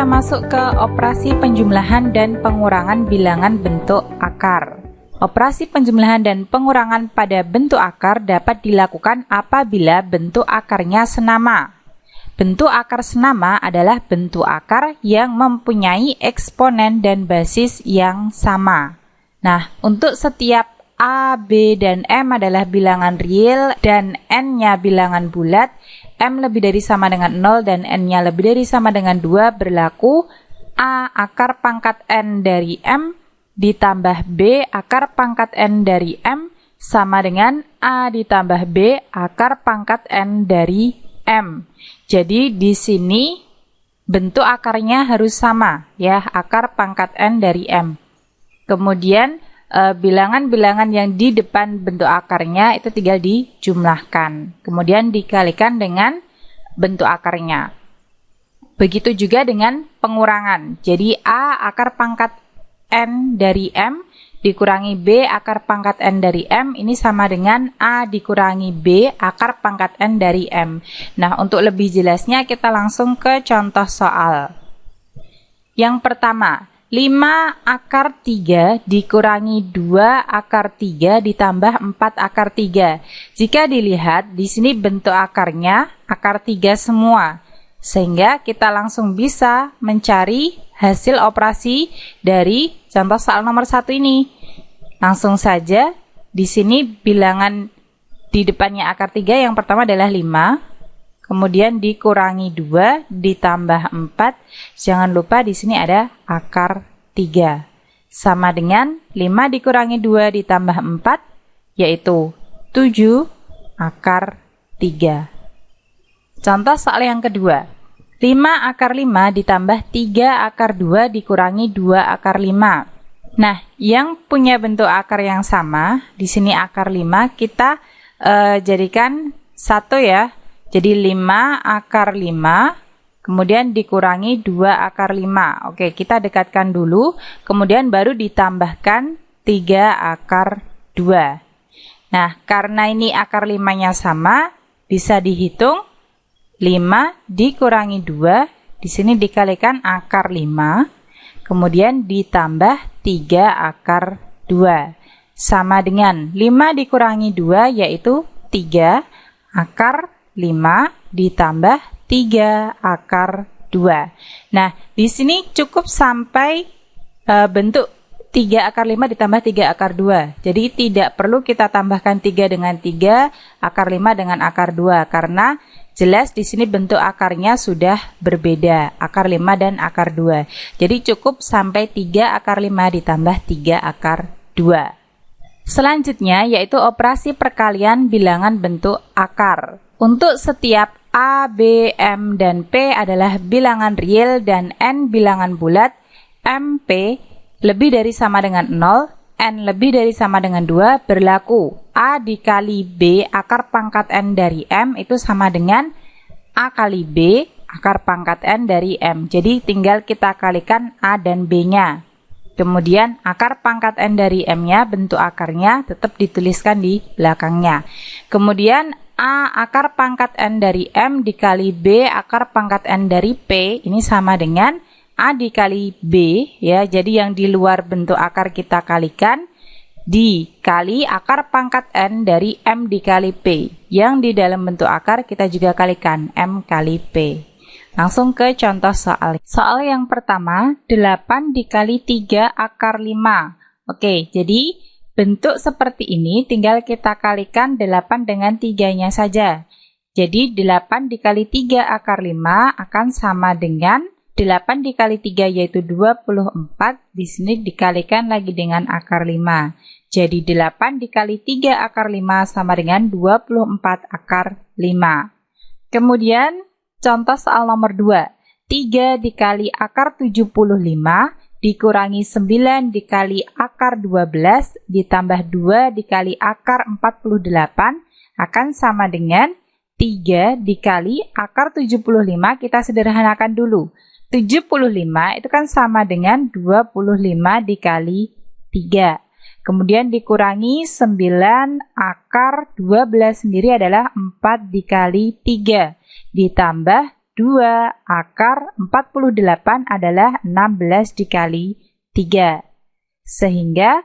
kita masuk ke operasi penjumlahan dan pengurangan bilangan bentuk akar. Operasi penjumlahan dan pengurangan pada bentuk akar dapat dilakukan apabila bentuk akarnya senama. Bentuk akar senama adalah bentuk akar yang mempunyai eksponen dan basis yang sama. Nah, untuk setiap A, B, dan M adalah bilangan real dan N-nya bilangan bulat, M lebih dari sama dengan 0 dan N-nya lebih dari sama dengan 2 berlaku A akar pangkat N dari M ditambah B akar pangkat N dari M sama dengan A ditambah B akar pangkat N dari M. Jadi di sini bentuk akarnya harus sama ya, akar pangkat N dari M. Kemudian bilangan-bilangan yang di depan bentuk akarnya itu tinggal dijumlahkan, kemudian dikalikan dengan bentuk akarnya. Begitu juga dengan pengurangan. Jadi A akar pangkat N dari M dikurangi B akar pangkat N dari M ini sama dengan A dikurangi B akar pangkat N dari M. Nah, untuk lebih jelasnya kita langsung ke contoh soal. Yang pertama, 5 akar 3 dikurangi 2 akar 3 ditambah 4 akar 3. Jika dilihat, di sini bentuk akarnya akar 3 semua. Sehingga kita langsung bisa mencari hasil operasi dari contoh soal nomor 1 ini. Langsung saja, di sini bilangan di depannya akar 3 yang pertama adalah 5. Kemudian dikurangi 2 ditambah 4. Jangan lupa di sini ada akar 3. Sama dengan 5 dikurangi 2 ditambah 4 yaitu 7 akar 3. Contoh soal yang kedua. 5 akar 5 ditambah 3 akar 2 dikurangi 2 akar 5. Nah, yang punya bentuk akar yang sama, di sini akar 5 kita jadikan 1 ya. Jadi 5 akar 5, kemudian dikurangi 2 akar 5. Oke, kita dekatkan dulu, kemudian baru ditambahkan 3 akar 2. Nah, karena ini akar 5-nya sama, bisa dihitung 5 dikurangi 2, di sini dikalikan akar 5, kemudian ditambah 3 akar 2. Sama dengan 5 dikurangi 2 yaitu 3 akar 5 ditambah 3 akar 2. Nah, di sini cukup sampai bentuk 3 akar 5 ditambah 3 akar 2. Jadi tidak perlu kita tambahkan 3 dengan 3, akar 5 dengan akar 2. Karena jelas di sini bentuk akarnya sudah berbeda, akar 5 dan akar 2. Jadi cukup sampai 3 akar 5 ditambah 3 akar 2. Selanjutnya yaitu operasi perkalian bilangan bentuk akar. Untuk setiap A, B, M, dan P adalah bilangan real dan N bilangan bulat, MP lebih dari sama dengan 0, N lebih dari sama dengan 2, berlaku A dikali B akar pangkat N dari M itu sama dengan A kali B akar pangkat N dari M. Jadi tinggal kita kalikan A dan B-nya. Kemudian akar pangkat N dari M-nya, bentuk akarnya tetap dituliskan di belakangnya. Kemudian A akar pangkat N dari M dikali B akar pangkat N dari P ini sama dengan A dikali B ya. Jadi yang di luar bentuk akar kita kalikan dikali akar pangkat N dari M dikali P. Yang di dalam bentuk akar kita juga kalikan M kali P. Langsung ke contoh soal. Soal yang pertama, 8 dikali 3 akar 5. Oke, jadi bentuk seperti ini tinggal kita kalikan 8 dengan 3-nya saja. Jadi 8 dikali 3 akar 5 akan sama dengan 8 dikali 3 yaitu 24. Di sini dikalikan lagi dengan akar 5. Jadi 8 dikali 3 akar 5 sama dengan 24 akar 5. Kemudian contoh soal nomor 2. 3 dikali akar 75 dikurangi 9 dikali akar 12 ditambah 2 dikali akar 48 akan sama dengan 3 dikali akar 75. Kita sederhanakan dulu. 75 itu kan sama dengan 25 dikali 3. Kemudian dikurangi 9 akar 12 sendiri adalah 4 dikali 3. Ditambah 2 akar 48 adalah 16 dikali 3. Sehingga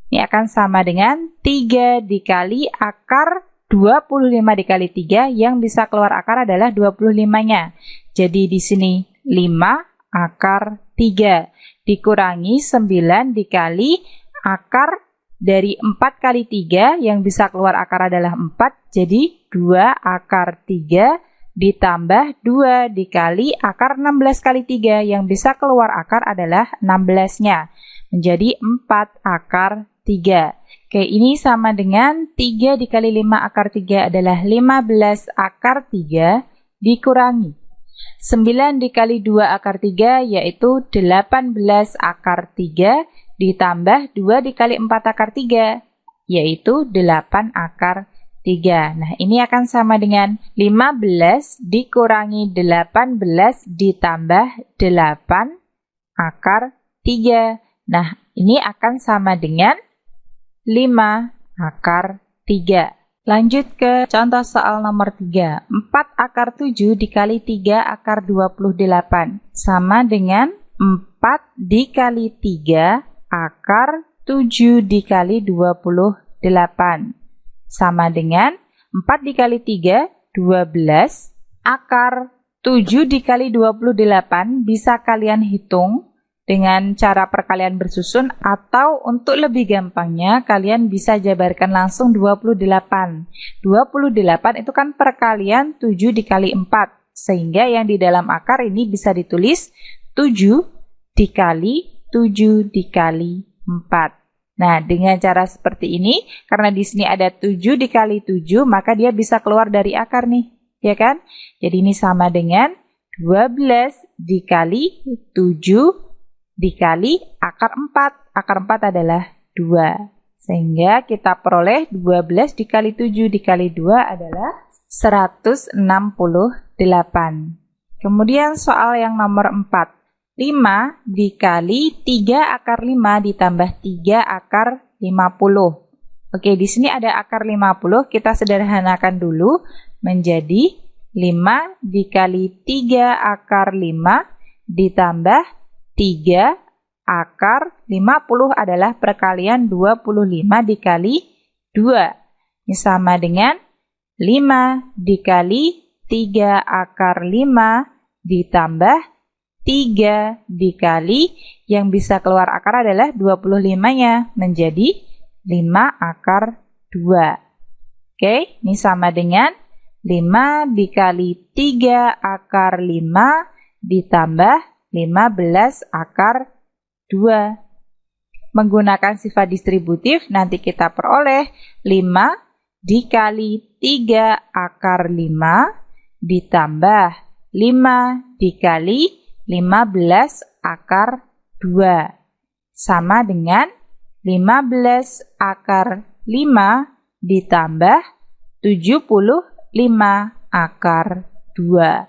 ini akan sama dengan 3 dikali akar 25 dikali 3, yang bisa keluar akar adalah 25-nya. Jadi di sini 5 akar 3 dikurangi 9 dikali akar dari 4 kali 3, yang bisa keluar akar adalah 4, jadi 2 akar 3 ditambah 2 dikali akar 16 kali 3, yang bisa keluar akar adalah 16-nya, menjadi 4 akar 3. Oke, ini sama dengan 3 dikali 5 akar 3 adalah 15 akar 3 dikurangi 9 dikali 2 akar 3, yaitu 18 akar 3 ditambah 2 dikali 4 akar 3, yaitu 8 akar 3. Nah, ini akan sama dengan 15 dikurangi 18 ditambah 8 akar 3. Nah, ini akan sama dengan 5 akar 3. Lanjut ke contoh soal nomor 3. 4 akar 7 dikali 3 akar 28 sama dengan 4 dikali 3 akar 7 dikali 28. Sama dengan 4 dikali 3, 12. Akar 7 dikali 28 bisa kalian hitung dengan cara perkalian bersusun, atau untuk lebih gampangnya kalian bisa jabarkan langsung 28. 28 itu kan perkalian 7 dikali 4, sehingga yang di dalam akar ini bisa ditulis 7 dikali 7 dikali 4. Nah, dengan cara seperti ini, karena di sini ada 7 dikali 7, maka dia bisa keluar dari akar nih, ya kan? Jadi ini sama dengan 12 dikali 7 dikali akar 4. Akar 4 adalah 2. Sehingga kita peroleh 12 dikali 7 dikali 2 adalah 168. Kemudian soal yang nomor 4. 5 dikali 3 akar 5 ditambah 3 akar 50. Oke, di sini ada akar 50, kita sederhanakan dulu menjadi 5 dikali 3 akar 5 ditambah 3 akar 50 adalah perkalian 25 dikali 2. Ini sama dengan 5 dikali 3 akar 5 ditambah 3 dikali, yang bisa keluar akar adalah 25-nya, menjadi 5 akar 2. Oke, ini sama dengan 5 dikali 3 akar 5 ditambah 15 akar 2. Menggunakan sifat distributif, nanti kita peroleh 5 dikali 3 akar 5 ditambah 5 dikali 15 akar 2. Sama dengan 15 akar 5 ditambah 75 akar 2.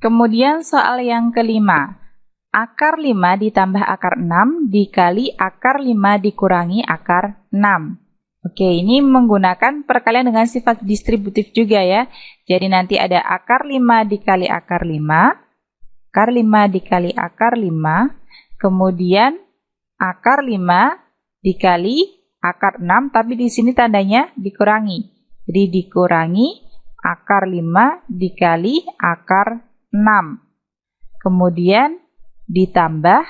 Kemudian soal yang kelima. Akar 5 ditambah akar 6 dikali akar 5 dikurangi akar 6. Oke, ini menggunakan perkalian dengan sifat distributif juga ya. Jadi nanti ada akar 5 dikali akar 5. Akar 5 dikali akar 5, kemudian akar 5 dikali akar 6, tapi di sini tandanya dikurangi. Jadi dikurangi akar 5 dikali akar 6. Kemudian ditambah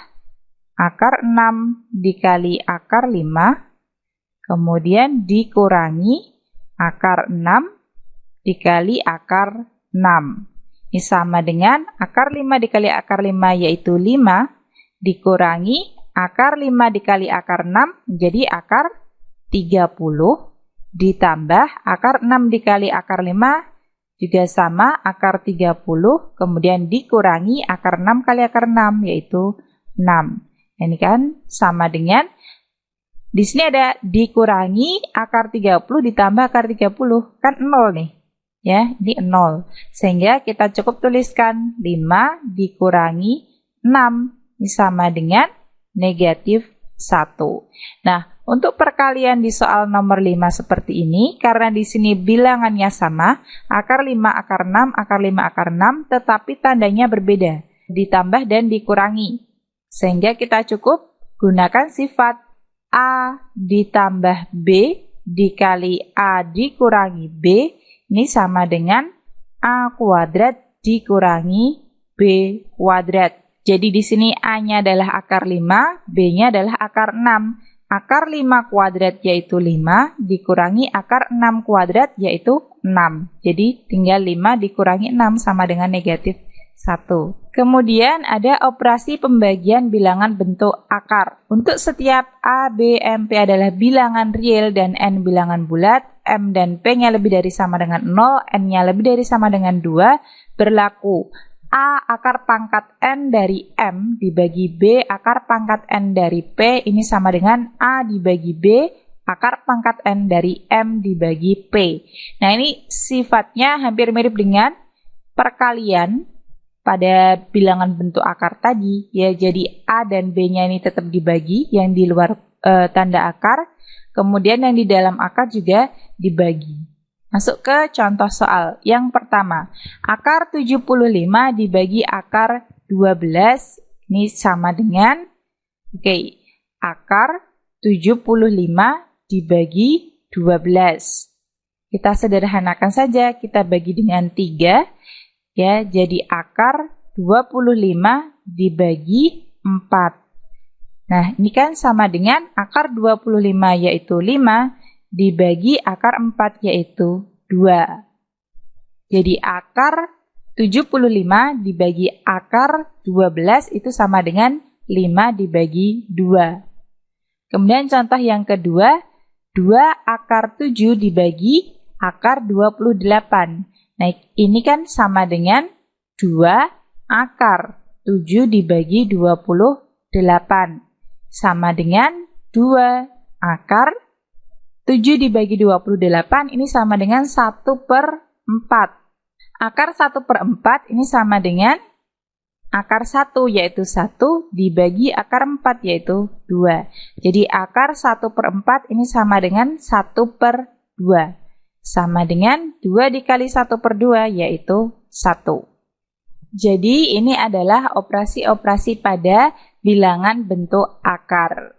akar 6 dikali akar 5, kemudian dikurangi akar 6 dikali akar 6. Ini sama dengan akar 5 dikali akar 5, yaitu 5, dikurangi akar 5 dikali akar 6 menjadi akar 30, ditambah akar 6 dikali akar 5 juga sama akar 30, kemudian dikurangi akar 6 kali akar 6, yaitu 6. Ini kan sama dengan, di sini ada dikurangi akar 30 ditambah akar 30, kan 0 nih. Ya, ini 0. Sehingga kita cukup tuliskan 5 dikurangi 6. Ini sama dengan negatif 1. Nah, Untuk perkalian di soal nomor 5 seperti ini, karena di sini bilangannya sama, akar 5 akar 6, akar 5 akar 6, tetapi tandanya berbeda, ditambah dan dikurangi. Sehingga kita cukup gunakan sifat A ditambah B dikali A dikurangi B, ini sama dengan A kuadrat dikurangi B kuadrat. Jadi di sini A-nya adalah akar 5, B-nya adalah akar 6. Akar 5 kuadrat yaitu 5, dikurangi akar 6 kuadrat yaitu 6. Jadi tinggal 5 dikurangi 6 sama dengan negatif 1. Kemudian ada operasi pembagian bilangan bentuk akar. Untuk setiap A, B, M, P adalah bilangan real dan N bilangan bulat, M dan P-nya lebih dari sama dengan 0, N-nya lebih dari sama dengan 2, berlaku A akar pangkat N dari M dibagi B akar pangkat N dari P, ini sama dengan A dibagi B akar pangkat N dari M dibagi P. Nah, ini sifatnya hampir mirip dengan perkalian pada bilangan bentuk akar tadi, ya. Jadi A dan B-nya ini tetap dibagi, yang di luar tanda akar, kemudian yang di dalam akar juga dibagi. Masuk ke contoh soal. Yang pertama, akar 75 dibagi akar 12, ini sama dengan, akar 75 dibagi 12. Kita sederhanakan saja, kita bagi dengan 3, ya, jadi akar 25 dibagi 4. Nah, ini kan sama dengan akar 25 yaitu 5, dibagi akar 4 yaitu 2. Jadi akar 75 dibagi akar 12 itu sama dengan 5 dibagi 2. Kemudian contoh yang kedua, 2 akar 7 dibagi akar 28. Nah, ini kan sama dengan 2 akar 7 dibagi 28. Sama dengan 2 akar 7 dibagi 28 ini sama dengan 1/4. Akar 1/4 ini sama dengan akar 1 yaitu 1 dibagi akar 4 yaitu 2. Jadi akar 1/4 ini sama dengan 1/2. Sama dengan 2 dikali 1/2 yaitu 1. Jadi ini adalah operasi-operasi pada bilangan bentuk akar.